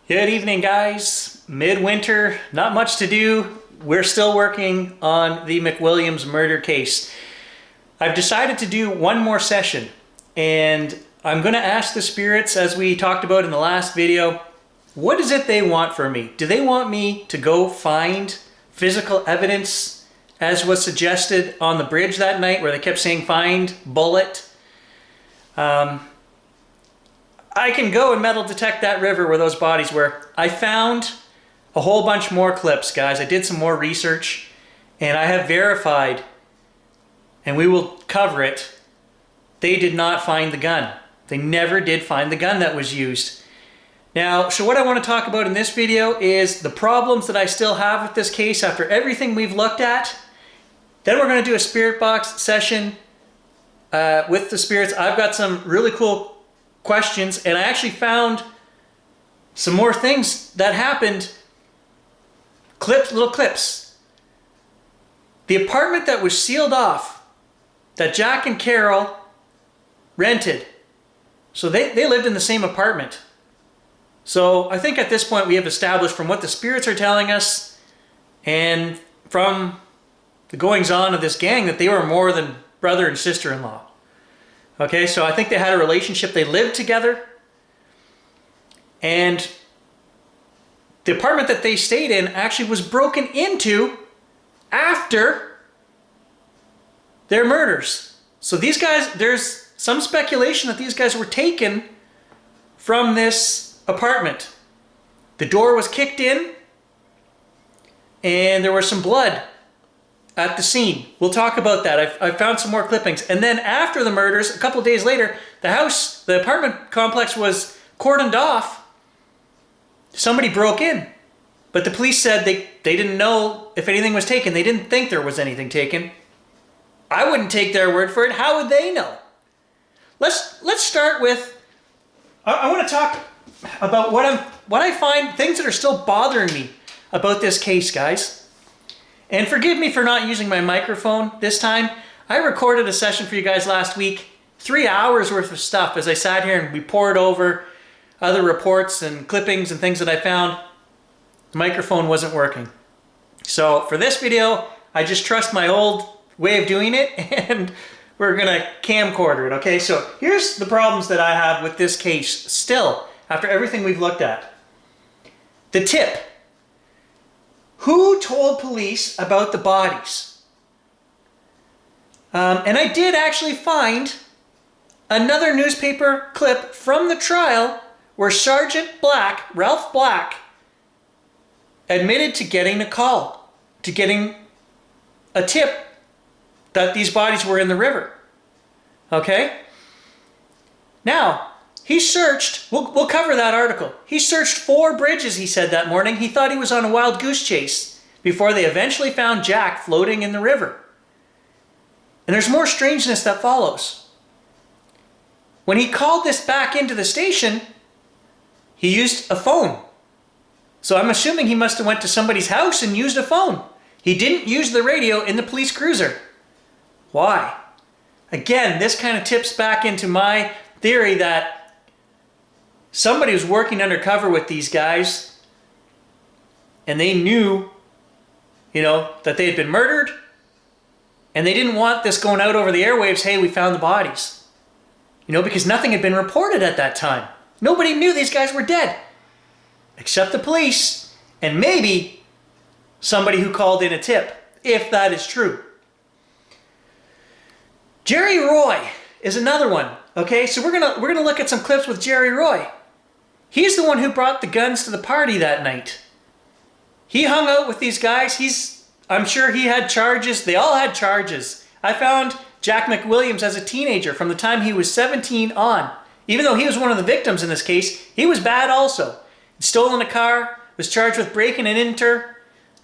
Good evening, guys. Midwinter, not much to do. We're still working on the McWilliams murder case. I've decided to do one more session, and I'm going to ask the spirits, as we talked about in the last video, what is it they want from me? Do they want me to go find physical evidence, as was suggested on the bridge that night, where they kept saying find bullet? I can go and metal detect that river where those bodies were. I found a whole bunch more clips, guys. I did some more research, and I have verified, and we will cover it. They did not find the gun. They never did find the gun that was used. Now, so what I want to talk about in this video is the problems that I still have with this case after everything we've looked at. Then we're going to do a spirit box session with the spirits. I've got some really cool questions, and I actually found some more things that happened. Little clips. The apartment that was sealed off, that Jack and Carol rented. So they lived in the same apartment. So I think at this point we have established from what the spirits are telling us and from the goings-on of this gang that they were more than brother and sister-in-law. Okay, so I think they had a relationship. They lived together. And the apartment that they stayed in actually was broken into after their murders. So these guys, there's some speculation that these guys were taken from this apartment. The door was kicked in, and there was some blood at the scene. We'll talk about that. I found some more clippings. And then after the murders, a couple days later, the apartment complex was cordoned off. Somebody broke in. But the police said they didn't know if anything was taken. They didn't think there was anything taken. I wouldn't take their word for it. How would they know? Let's start with, I want to talk about what I find, things that are still bothering me about this case, guys. And forgive me for not using my microphone this time. I recorded a session for you guys last week, 3 hours worth of stuff as I sat here and we poured over other reports and clippings and things that I found. The microphone wasn't working. So for this video, I just trust my old way of doing it, and we're gonna camcorder it, okay? So here's the problems that I have with this case still, after everything we've looked at. The tip. Who told police about the bodies? And I did actually find another newspaper clip from the trial where Sergeant Black, Ralph Black, admitted to getting a call, to getting a tip that these bodies were in the river. Okay? Now, he searched, we'll cover that article. He searched 4 bridges, he said, that morning. He thought he was on a wild goose chase before they eventually found Jack floating in the river. And there's more strangeness that follows. When he called this back into the station, he used a phone. So I'm assuming he must have went to somebody's house and used a phone. He didn't use the radio in the police cruiser. Why? Again, this kind of tips back into my theory that somebody was working undercover with these guys, and they knew, that they had been murdered, and they didn't want this going out over the airwaves, hey, we found the bodies. Because nothing had been reported at that time. Nobody knew these guys were dead, except the police, and maybe somebody who called in a tip, if that is true. Jerry Roy is another one. Okay, so we're gonna look at some clips with Jerry Roy. He's the one who brought the guns to the party that night. He hung out with these guys. I'm sure he had charges. They all had charges. I found Jack McWilliams as a teenager from the time he was 17 on. Even though he was one of the victims in this case, he was bad also. He'd stolen a car, was charged with breaking and enter.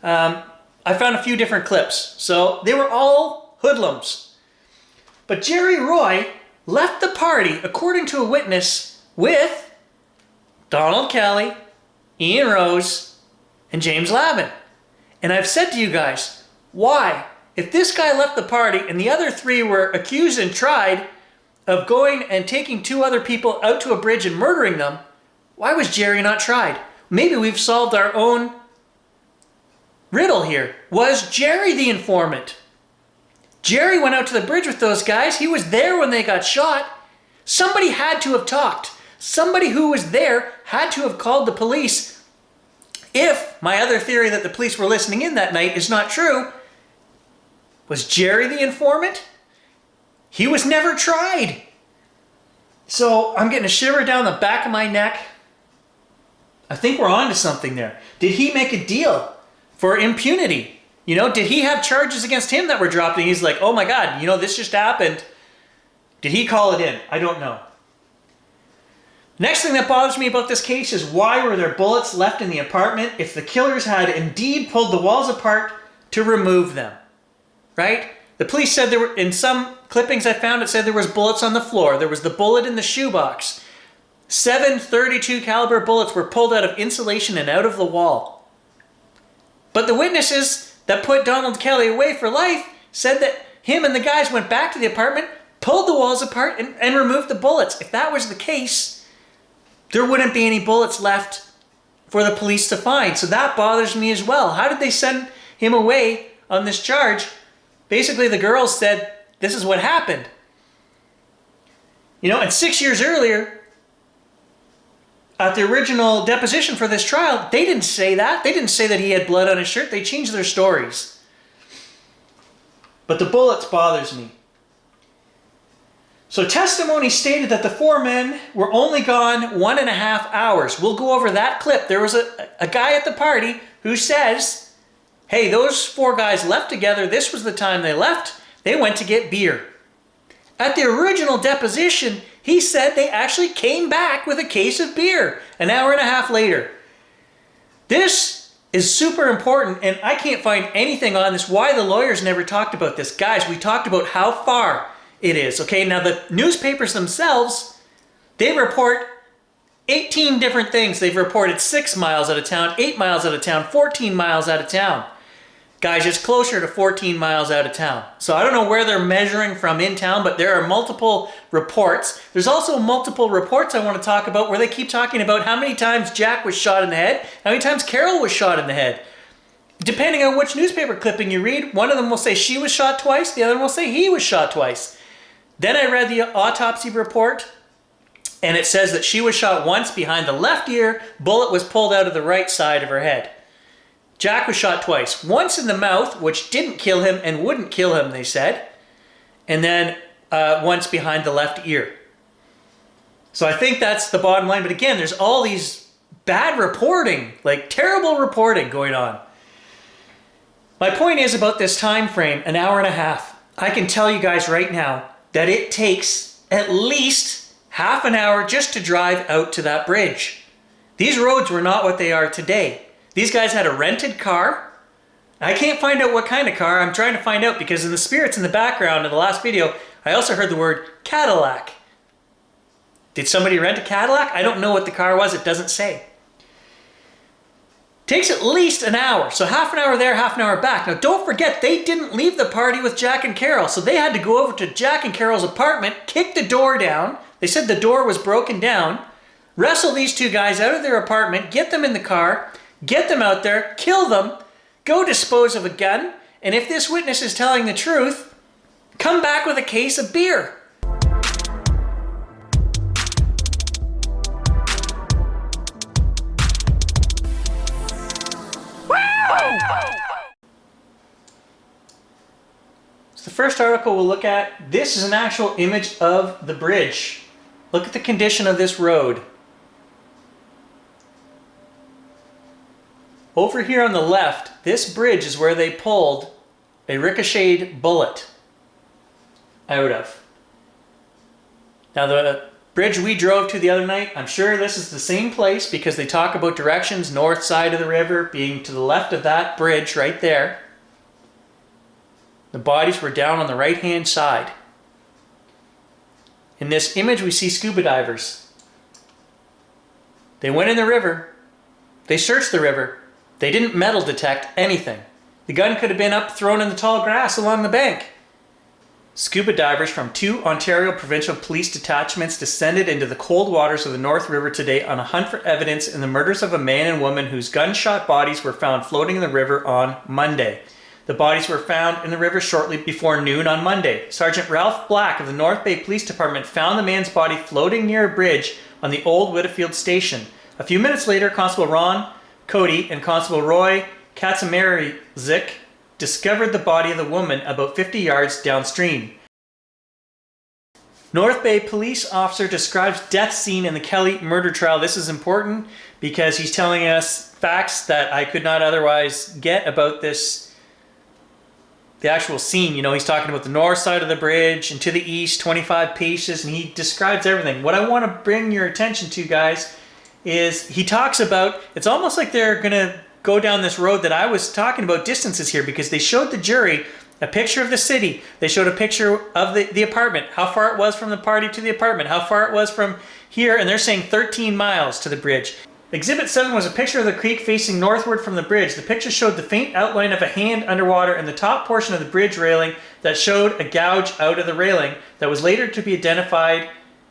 I found a few different clips. So they were all hoodlums. But Jerry Roy left the party, according to a witness, with Donald Kelly, Ian Rose, and James Lavin. And I've said to you guys, why? If this guy left the party and the other 3 were accused and tried of going and taking 2 other people out to a bridge and murdering them, why was Jerry not tried? maybe we've solved our own riddle here. Was Jerry the informant? Jerry went out to the bridge with those guys. He was there when they got shot. Somebody had to have talked. Somebody who was there had to have called the police. If my other theory that the police were listening in that night is not true, was Jerry the informant? He was never tried. So I'm getting a shiver down the back of my neck. I think we're on to something there. Did he make a deal for impunity? You know, did he have charges against him that were dropped and he's like, oh my God, you know, this just happened. Did he call it in? I don't know. Next thing that bothers me about this case is why were there bullets left in the apartment if the killers had indeed pulled the walls apart to remove them, right? The police said there were, in some clippings I found, it said there was bullets on the floor. There was the bullet in the shoebox. 7 .32 caliber bullets were pulled out of insulation and out of the wall. But the witnesses that put Donald Kelly away for life said that him and the guys went back to the apartment, pulled the walls apart, and removed the bullets. If that was the case, there wouldn't be any bullets left for the police to find. So that bothers me as well. How did they send him away on this charge? Basically, the girls said, this is what happened. You know, and 6 years earlier, at the original deposition for this trial, they didn't say that. They didn't say that he had blood on his shirt. They changed their stories. But the bullets bothers me. So testimony stated that the 4 men were only gone 1.5 hours. We'll go over that clip. There was a guy at the party who says, hey, those 4 guys left together. This was the time they left. They went to get beer. At the original deposition, he said they actually came back with a case of beer 1.5 hours later. This is super important, and I can't find anything on this, why the lawyers never talked about this. Guys, we talked about how far it is, okay? Now, the newspapers themselves, they report 18 different things. They've reported 6 miles out of town, 8 miles out of town, 14 miles out of town. Guys, it's closer to 14 miles out of town. So I don't know where they're measuring from in town, but there are multiple reports. There's also multiple reports I want to talk about where they keep talking about how many times Jack was shot in the head, how many times Carol was shot in the head. Depending on which newspaper clipping you read, one of them will say she was shot twice, the other one will say he was shot twice. Then I read the autopsy report, and it says that she was shot once behind the left ear, bullet was pulled out of the right side of her head. Jack was shot twice. Once in the mouth, which didn't kill him and wouldn't kill him, they said. And then once behind the left ear. So I think that's the bottom line. But again, there's all these bad reporting, like terrible reporting going on. My point is about this time frame, 1.5 hours. I can tell you guys right now that it takes at least half an hour just to drive out to that bridge. These roads were not what they are today. These guys had a rented car. I can't find out what kind of car. I'm trying to find out because in the spirits in the background of the last video, I also heard the word Cadillac. Did somebody rent a Cadillac? I don't know what the car was. It doesn't say. Takes at least an hour. So half an hour there, half an hour back. Now don't forget, they didn't leave the party with Jack and Carol. So they had to go over to Jack and Carol's apartment, kick the door down. They said the door was broken down. Wrestle these 2 guys out of their apartment, get them in the car, get them out there, kill them, go dispose of a gun, and if this witness is telling the truth, come back with a case of beer. So the first article we'll look at, this is an actual image of the bridge. Look at the condition of this road. Over here on the left, this bridge is where they pulled a ricocheted bullet out of. Now the bridge we drove to the other night, I'm sure this is the same place because they talk about directions, north side of the river being to the left of that bridge right there. The bodies were down on the right-hand side. In this image we see scuba divers. They went in the river. They searched the river. They didn't metal detect anything. The gun could have been up thrown in the tall grass along the bank. Scuba divers from 2 Ontario Provincial Police detachments descended into the cold waters of the North River today on a hunt for evidence in the murders of a man and woman whose gunshot bodies were found floating in the river on Monday. The bodies were found in the river shortly before noon on Monday. Sergeant Ralph Black of the North Bay Police Department found the man's body floating near a bridge on the old Whitfield station. A few minutes later, Constable Ron Cody and Constable Roy Kaczmarzyk discovered the body of the woman about 50 yards downstream. North Bay police officer describes death scene in the Kelly murder trial. This is important because he's telling us facts that I could not otherwise get about this, the actual scene. You know, he's talking about the north side of the bridge and to the east, 25 paces, and he describes everything. What I want to bring your attention to, guys, is he talks about, it's almost like they're going to go down this road that I was talking about distances here, because they showed the jury a picture of the city. They showed a picture of the apartment, how far it was from the party to the apartment, how far it was from here, and they're saying 13 miles to the bridge. Exhibit 7 was a picture of the creek facing northward from the bridge. The picture showed the faint outline of a hand underwater and the top portion of the bridge railing that showed a gouge out of the railing that was later to be identified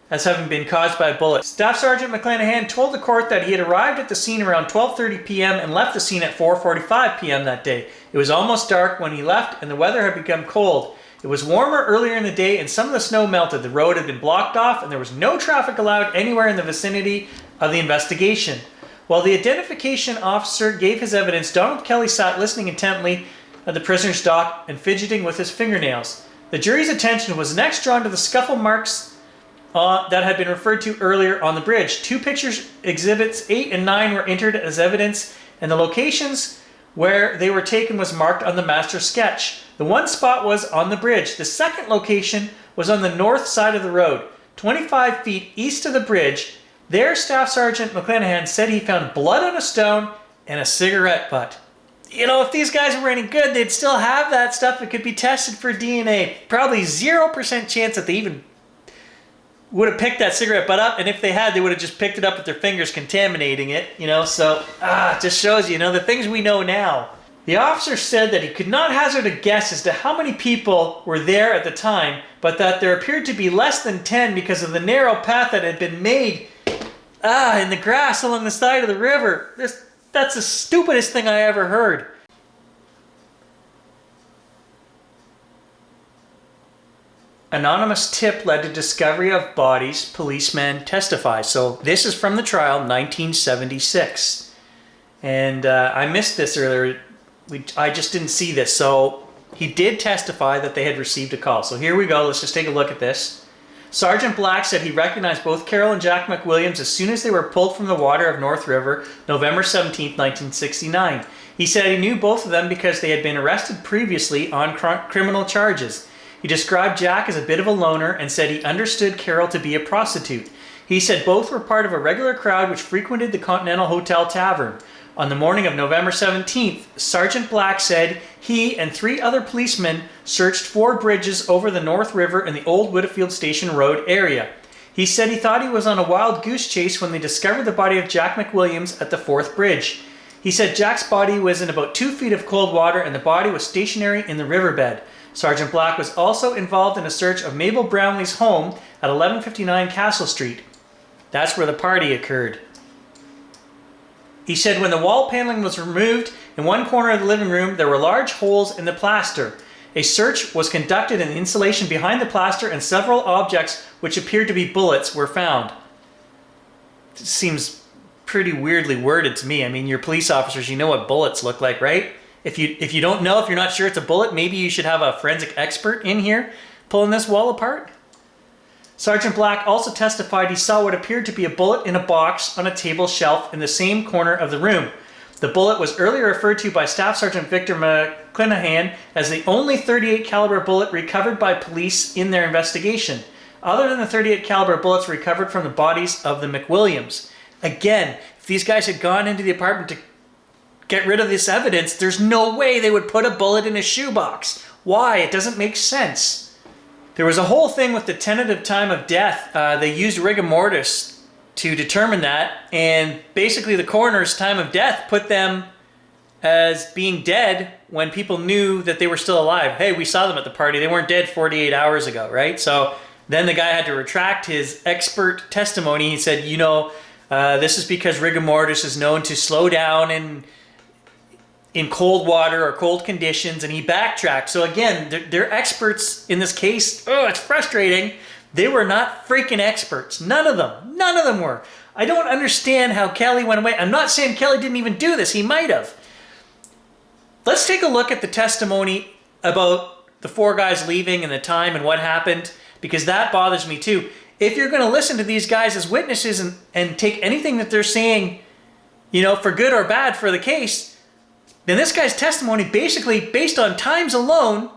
as having been caused by a bullet. Staff Sergeant McClanahan told the court that he had arrived at the scene around 12:30 p.m. and left the scene at 4:45 p.m. that day. It was almost dark when he left and the weather had become cold. It was warmer earlier in the day and some of the snow melted. The road had been blocked off and there was no traffic allowed anywhere in the vicinity of the investigation. While the identification officer gave his evidence, Donald Kelly sat listening intently at the prisoner's dock and fidgeting with his fingernails. The jury's attention was next drawn to the scuffle marks that had been referred to earlier on the bridge. 2 pictures, exhibits 8 and 9, were entered as evidence, and the locations where they were taken was marked on the master sketch. The one spot was on the bridge. The second location was on the north side of the road, 25 feet east of the bridge. There, Staff Sergeant McClanahan said he found blood on a stone and a cigarette butt. You know, if these guys were any good, they'd still have that stuff. It could be tested for DNA. Probably 0% chance that they even would have picked that cigarette butt up, and if they had, they would have just picked it up with their fingers, contaminating it, you know, so, it just shows you, the things we know now. The officer said that he could not hazard a guess as to how many people were there at the time, but that there appeared to be less than 10 because of the narrow path that had been made, in the grass along the side of the river. That's the stupidest thing I ever heard. Anonymous tip led to discovery of bodies, policemen testify. So this is from the trial, 1976. And I missed this earlier. I just didn't see this. So he did testify that they had received a call. So here we go. Let's just take a look at this. Sergeant Black said he recognized both Carol and Jack McWilliams as soon as they were pulled from the water of North River, November 17, 1969. He said he knew both of them because they had been arrested previously on criminal charges. He described Jack as a bit of a loner and said he understood Carol to be a prostitute. He said both were part of a regular crowd which frequented the Continental Hotel Tavern. On the morning of November 17th, Sergeant Black said he and 3 other policemen searched 4 bridges over the North River in the old Whitfield Station Road area. He said he thought he was on a wild goose chase when they discovered the body of Jack McWilliams at the 4th bridge. He said Jack's body was in about 2 feet of cold water and the body was stationary in the riverbed. Sergeant Black was also involved in a search of Mabel Brownlee's home at 1159 Castle Street. That's where the party occurred. He said when the wall paneling was removed in one corner of the living room, there were large holes in the plaster. A search was conducted in the insulation behind the plaster and several objects which appeared to be bullets were found. It seems pretty weirdly worded to me. I mean, you're police officers, you know what bullets look like, right? If you don't know, if you're not sure it's a bullet, maybe you should have a forensic expert in here pulling this wall apart. Sergeant Black also testified he saw what appeared to be a bullet in a box on a table shelf in the same corner of the room. The bullet was earlier referred to by Staff Sergeant Victor McClanahan as the only .38 caliber bullet recovered by police in their investigation. Other than the .38 caliber bullets recovered from the bodies of the McWilliams. Again, if these guys had gone into the apartment to get rid of this evidence, there's no way they would put a bullet in a shoebox. Why? It doesn't make sense. There was a whole thing with the tentative time of death. They used rigor mortis to determine that, and basically the coroner's time of death put them as being dead when people knew that they were still alive. Hey, we saw them at the party. They weren't dead 48 hours ago, right? So then the guy had to retract his expert testimony. He said, this is because rigor mortis is known to slow down in cold water or cold conditions, and he backtracked. So again, they're experts in this case. Oh, it's frustrating. They were not freaking experts. None of them were. I don't understand how Kelly went away. I'm not saying Kelly didn't even do this. He might have. Let's take a look at the testimony about the 4 guys leaving and the time and what happened, because that bothers me too. If you're going to listen to these guys as witnesses and take anything that they're saying, for good or bad for the case, then this guy's testimony basically, based on times alone,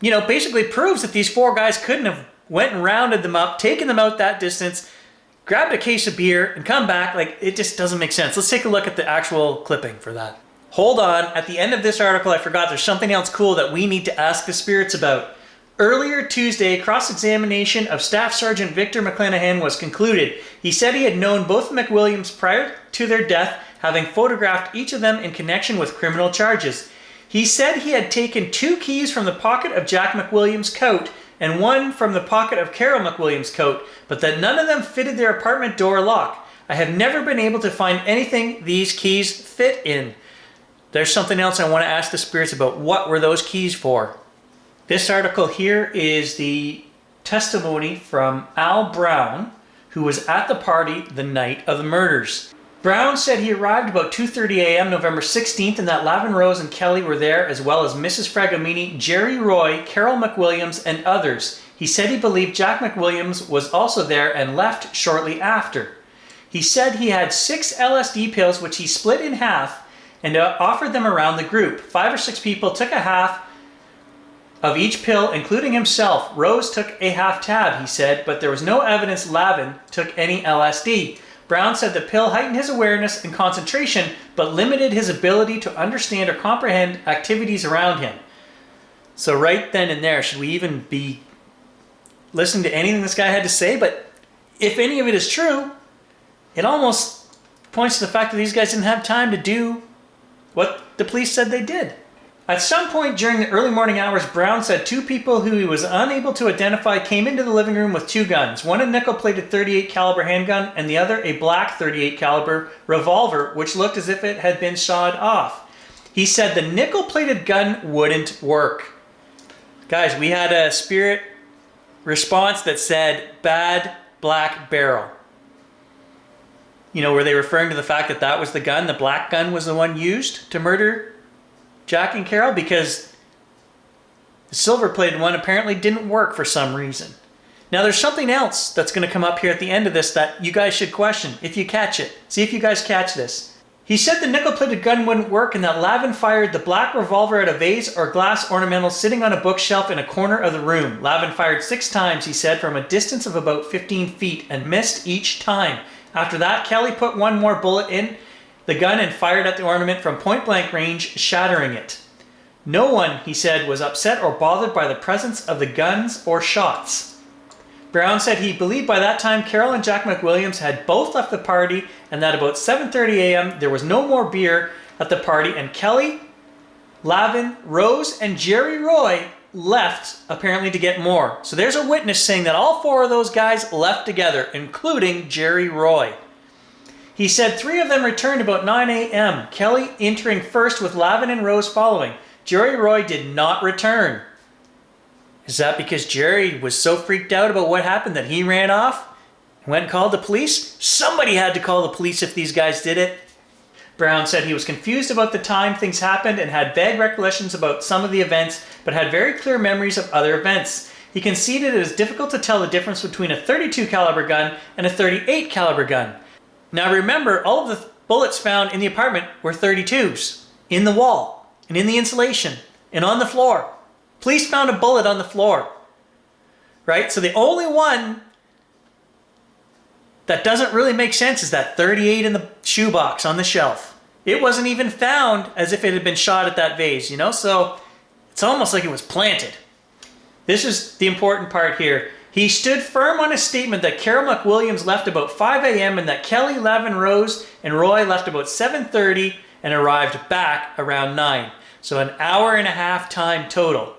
basically proves that these 4 guys couldn't have went and rounded them up, taken them out that distance, grabbed a case of beer, and come back. Like, it just doesn't make sense. Let's take a look at the actual clipping for that. Hold on. At the end of this article, I forgot there's something else cool that we need to ask the spirits about. Earlier Tuesday, cross-examination of Staff Sergeant Victor McClanahan was concluded. He said he had known both McWilliams prior to their death, having photographed each of them in connection with criminal charges. He said he had taken 2 keys from the pocket of Jack McWilliams' coat and 1 from the pocket of Carol McWilliams' coat, but that none of them fitted their apartment door lock. I have never been able to find anything these keys fit in. There's something else I want to ask the spirits about. What were those keys for? This article here is the testimony from Al Brown, who was at the party the night of the murders. Brown said he arrived about 2:30 a.m. November 16th and that Lavin Rose and Kelly were there, as well as Mrs. Fragomini, Jerry Roy, Carol McWilliams, and others. He said he believed Jack McWilliams was also there and left shortly after. He said he had 6 LSD pills which he split in half and offered them around the group. 5 or 6 people took a half of each pill, including himself. Rose took a half tab, he said, but there was no evidence Lavin took any LSD. Brown said the pill heightened his awareness and concentration, but limited his ability to understand or comprehend activities around him. So right then and there, should we even be listening to anything this guy had to say? But if any of it is true, it almost points to the fact that these guys didn't have time to do what the police said they did. At some point during the early morning hours, Brown said 2 people who he was unable to identify came into the living room with 2 guns. One a nickel-plated .38 caliber handgun and the other a black .38 caliber revolver, which looked as if it had been sawed off. He said the nickel-plated gun wouldn't work. Guys, we had a spirit response that said bad black barrel. Were they referring to the fact that that was the gun, the black gun was the one used to murder Jack and Carol? Because the silver-plated one apparently didn't work for some reason. Now there's something else that's going to come up here at the end of this that you guys should question if you catch it. See if you guys catch this. He said the nickel-plated gun wouldn't work and that Lavin fired the black revolver at a vase or glass ornamental sitting on a bookshelf in a corner of the room. Lavin fired 6 times, he said, from a distance of about 15 feet and missed each time. After that, Kelly put 1 more bullet in the gun and fired at the ornament from point-blank range, shattering it. No one, he said, was upset or bothered by the presence of the guns or shots. Brown said he believed by that time Carol and Jack McWilliams had both left the party and that about 7:30 a.m. there was no more beer at the party and Kelly, Lavin, Rose, and Jerry Roy left apparently to get more. So there's a witness saying that all 4 of those guys left together, including Jerry Roy. He said 3 of them returned about 9 a.m., Kelly entering first with Lavin and Rose following. Jerry Roy did not return. Is that because Jerry was so freaked out about what happened that he ran off and went and called the police? Somebody had to call the police if these guys did it. Brown said he was confused about the time things happened and had vague recollections about some of the events, but had very clear memories of other events. He conceded it is difficult to tell the difference between a .32 caliber gun and a .38 caliber gun. Now remember, all of the bullets found in the apartment were .32s, in the wall, and in the insulation, and on the floor. Police found a bullet on the floor, right? So the only one that doesn't really make sense is that .38 in the shoebox on the shelf. It wasn't even found as if it had been shot at that vase, so it's almost like it was planted. This is the important part here. He stood firm on his statement that Carol McWilliams left about 5 a.m. and that Kelly, Lavin, Rose, and Roy left about 7:30 and arrived back around 9. So an hour and a half time total.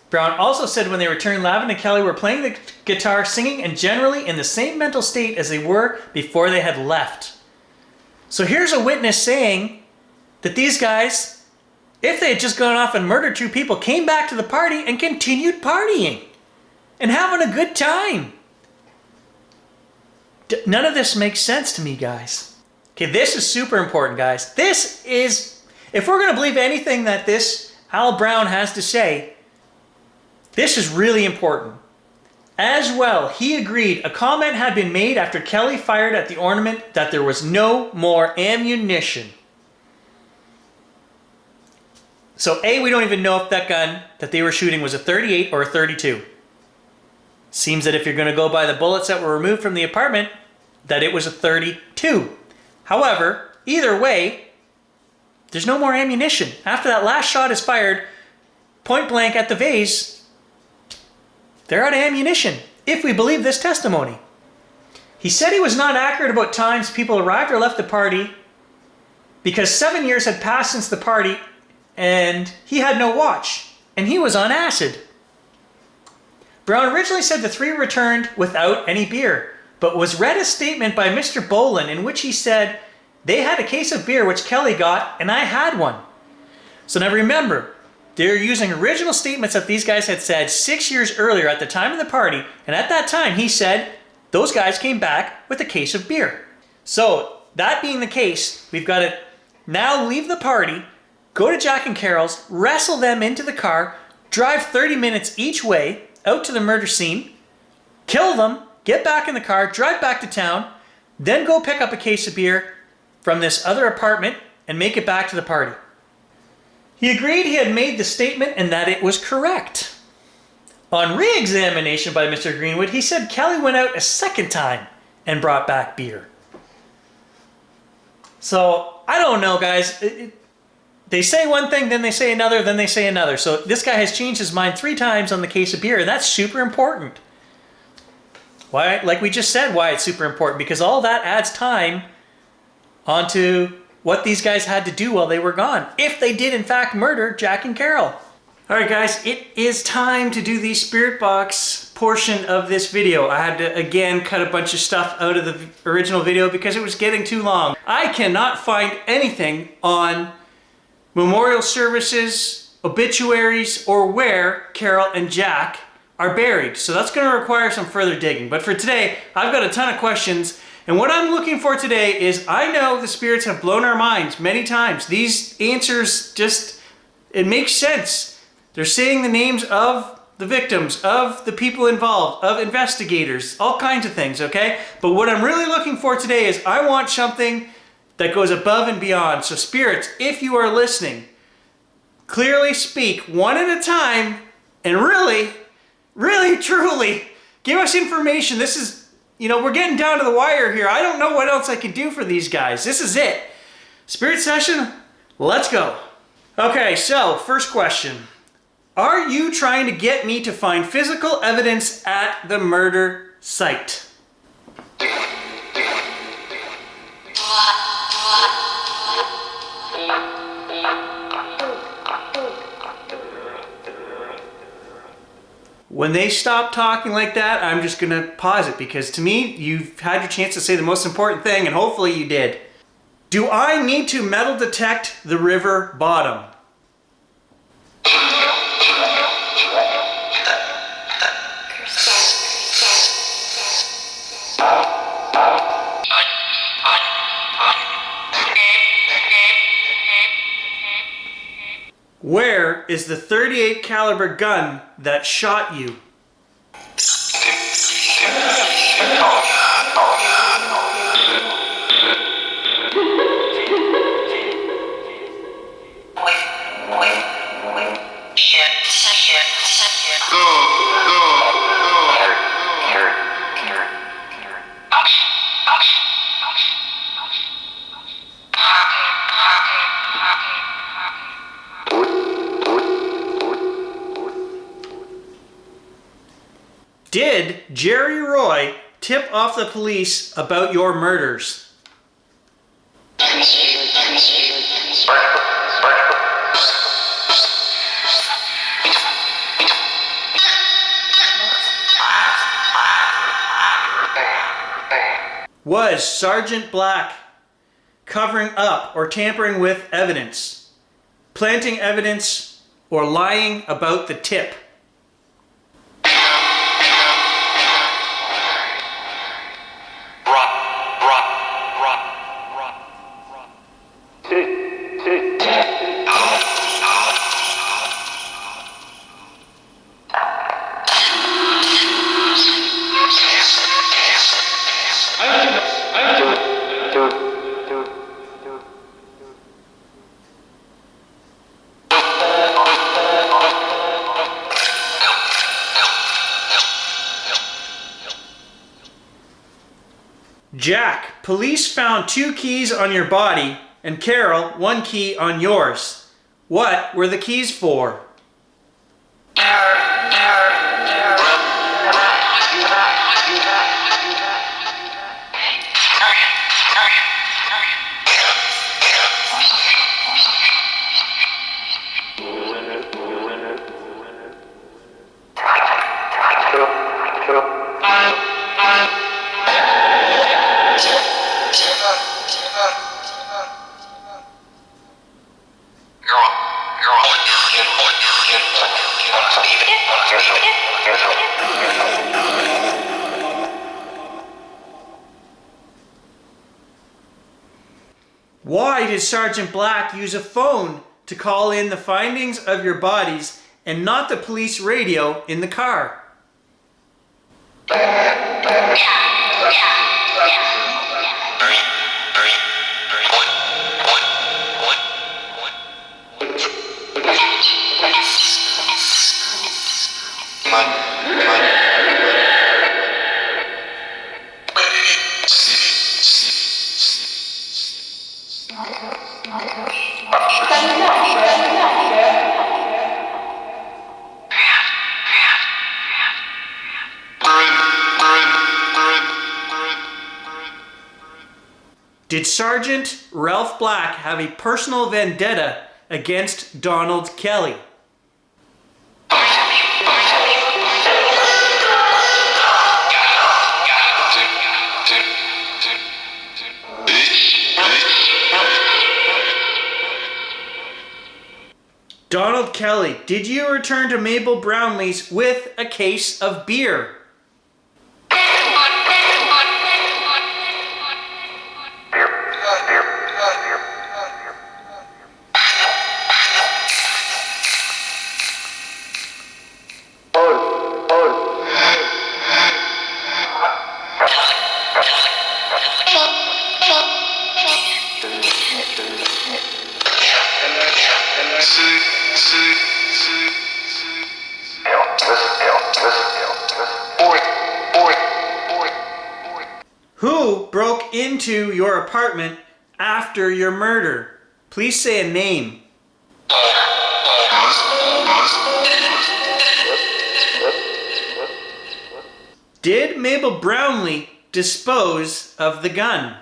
Brown also said when they returned, Lavin and Kelly were playing the guitar, singing, and generally in the same mental state as they were before they had left. So here's a witness saying that these guys, if they had just gone off and murdered 2 people, came back to the party and continued partying and having a good time. None of this makes sense to me, guys. Okay, this is super important, guys. This is, if we're going to believe anything that this Al Brown has to say, this is really important. As well, he agreed a comment had been made after Kelly fired at the ornament that there was no more ammunition. So A, we don't even know if that gun that they were shooting was a 38 or a 32. Seems that if you're going to go by the bullets that were removed from the apartment, that it was a 32. However, either way, there's no more ammunition. After that last shot is fired, point blank at the vase, they're out of ammunition, if we believe this testimony. He said he was not accurate about times people arrived or left the party because 7 years had passed since the party and he had no watch and he was on acid. Brown originally said the 3 returned without any beer, but was read a statement by Mr. Boland in which he said they had a case of beer which Kelly got and I had one. So now remember, they're using original statements that these guys had said 6 years earlier at the time of the party, and at that time he said those guys came back with a case of beer. So that being the case, we've got to now leave the party, go to Jack and Carol's, wrestle them into the car, drive 30 minutes each way out to the murder scene, kill them, get back in the car, drive back to town, then go pick up a case of beer from this other apartment and make it back to the party. He agreed he had made the statement and that it was correct. On re-examination by Mr. Greenwood, he said Kelly went out a second time and brought back beer. So, I don't know, guys. They say one thing, then they say another, then they say another. So this guy has changed his mind 3 times on the case of beer, and that's super important. Why? Like we just said, why it's super important, because all that adds time onto what these guys had to do while they were gone, if they did in fact murder Jack and Carol. All right, guys, it is time to do the Spirit Box portion of this video. I had to, again, cut a bunch of stuff out of the original video because it was getting too long. I cannot find anything on memorial services, obituaries, or where Carol and Jack are buried. So that's going to require some further digging. But for today, I've got a ton of questions. And what I'm looking for today is, I know the spirits have blown our minds many times. These answers just, it makes sense. They're saying the names of the victims, of the people involved, of investigators, all kinds of things, okay? But what I'm really looking for today is I want something that goes above and beyond. So spirits, if you are listening, clearly speak one at a time and really, really, truly give us information. This is, you know, we're getting down to the wire here. I don't know what else I can do for these guys. This is it. Spirit session, let's go. Okay, so first question. Are you trying to get me to find physical evidence at the murder site? When they stop talking like that, I'm just gonna pause it because to me, you've had your chance to say the most important thing and hopefully you did. Do I need to metal detect the river bottom? Where is the .38 caliber gun that shot you? Did Jerry Roy tip off the police about your murders? Was Sergeant Black covering up or tampering with evidence, planting evidence, or lying about the tip? Jack, police found 2 keys on your body, and Carol, 1 key on yours. What were the keys for? Why did Sergeant Black use a phone to call in the findings of your bodies and not the police radio in the car? Did Sergeant Ralph Black have a personal vendetta against Donald Kelly? Donald Kelly, did you return to Mabel Brownlee's with a case of beer? Who broke into your apartment after your murder? Please say a name. Did Mabel Brownlee dispose of the gun?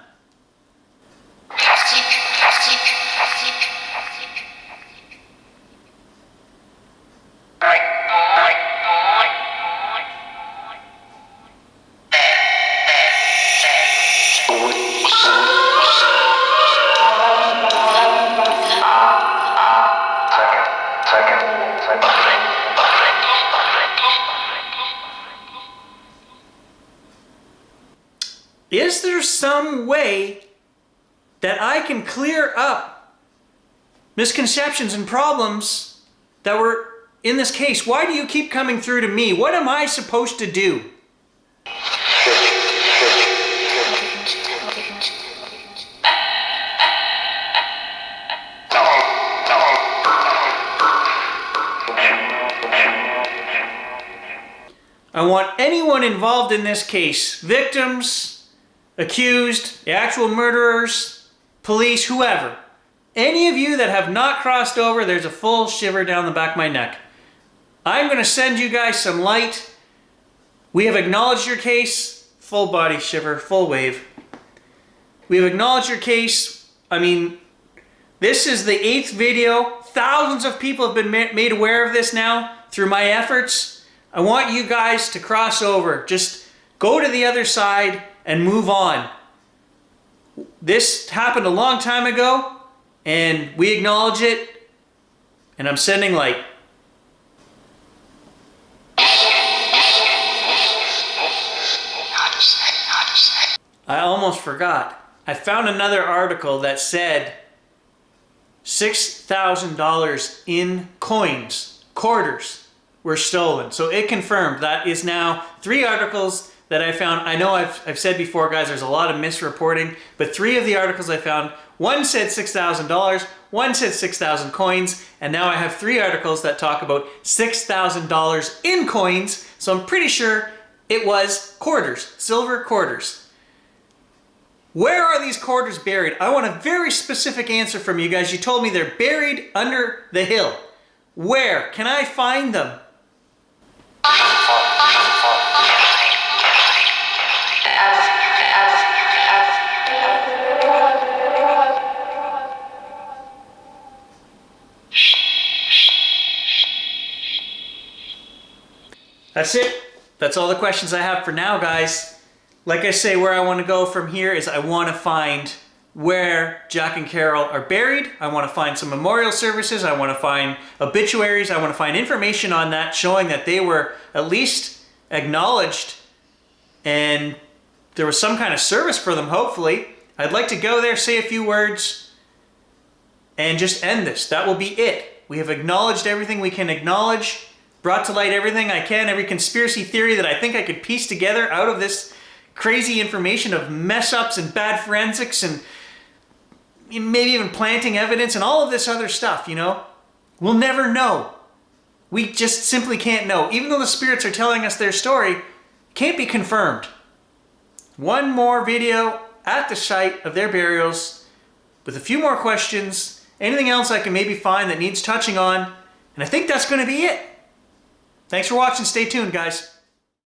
Is there some way that I can clear up misconceptions and problems that were in this case? Why do you keep coming through to me? What am I supposed to do? I want anyone involved in this case, victims, accused, the actual murderers, police, whoever. Any of you that have not crossed over, there's a full shiver down the back of my neck. I'm going to send you guys some light. We have acknowledged your case. Full body shiver, full wave. We have acknowledged your case. I mean, This is the 8th video. Thousands of people have been made aware of this now through my efforts. I want you guys to cross over. Just go to the other side and move on. This happened a long time ago, and we acknowledge it, and I'm sending light. I almost forgot. I found another article that said $6,000 in coins, quarters, were stolen. So it confirmed. That is now 3 articles that I found. I know I've said before, guys, there's a lot of misreporting, but 3 of the articles I found, one said $6,000, one said 6,000 coins, and now I have 3 articles that talk about $6,000 in coins. So I'm pretty sure it was quarters, silver quarters. Where are these quarters buried? I want a very specific answer from you guys. You told me they're buried under the hill. Where can I find them? That's it. That's all the questions I have for now, guys. Like I say, where I want to go from here is I want to find where Jack and Carol are buried. I want to find some memorial services. I want to find obituaries. I want to find information on that showing that they were at least acknowledged and there was some kind of service for them, hopefully. I'd like to go there, say a few words, and just end this. That will be it. We have acknowledged everything we can acknowledge, brought to light everything I can, every conspiracy theory that I think I could piece together out of this crazy information of mess-ups and bad forensics and maybe even planting evidence and all of this other stuff, you know? We'll never know. We just simply can't know. Even though the spirits are telling us their story, it can't be confirmed. One more video at the site of their burials with a few more questions, anything else I can maybe find that needs touching on, and I think that's going to be it. Thanks for watching. Stay tuned, guys.